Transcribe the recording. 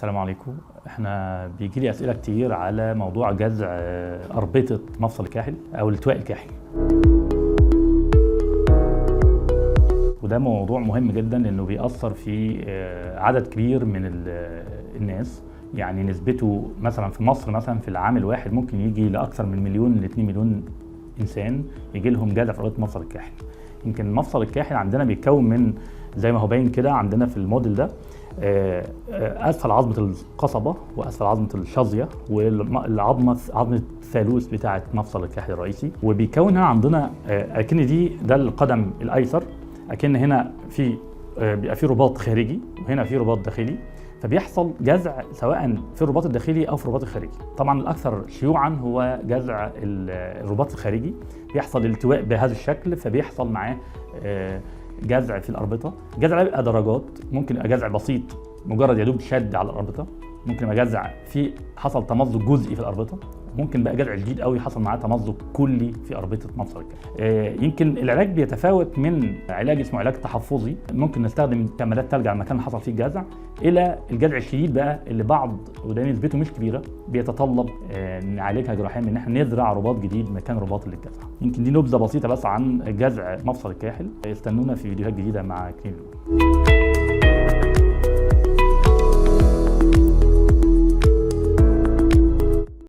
السلام عليكم. احنا بيجي لي اسئله كتير على موضوع جذع اربطه مفصل الكاحل او الالتواء الكاحلي، وده موضوع مهم جدا لانه بيأثر في عدد كبير من الناس. يعني نسبته مثلا في مصر مثلا في العام الواحد ممكن يجي لاكثر من مليون ل 2 مليون انسان يجي لهم جذع في اربطه مفصل الكاحل. يمكن مفصل الكاحل عندنا بيتكون من زي ما هو باين كده عندنا في الموديل ده اسفل عظمه القصبه واسفل عظمه الشظيه والعظمه الثالوث بتاعه مفصل الكاحل الرئيسي، وبيكون هنا عندنا اكن ده القدم الايسر، اكن هنا في بيبقى في رباط خارجي وهنا في رباط داخلي، فبيحصل جذع سواء في الرباط الداخلي او في الرباط الخارجي. طبعا الاكثر شيوعا هو جذع الرباط الخارجي، بيحصل التواء بهذا الشكل فبيحصل معاه جذع في الاربطه. الجذع بيبقى درجات، ممكن يبقى جذع بسيط مجرد يدوب شد على الاربطه، ممكن يبقى جذع في حصل تمزق جزئي في الاربطه، ممكن بقى جذع جديد قوي حصل معاه تمزق كلي في اربطه مفصل الكاحل. يمكن العلاج بيتفاوت من علاج اسمه علاج تحفظي، ممكن نستخدم كمادات تلج على المكان اللي حصل فيه الجذع، الى الجذع الشديد بقى اللي وده نسبته مش كبيره بيتطلب نعالجها جراحيا ان احنا نزرع رباط جديد مكان رباط للجذع. يمكن دي نبذه بسيطه بس عن جذع مفصل الكاحل. استنونا في فيديوهات جديده مع كلينيك.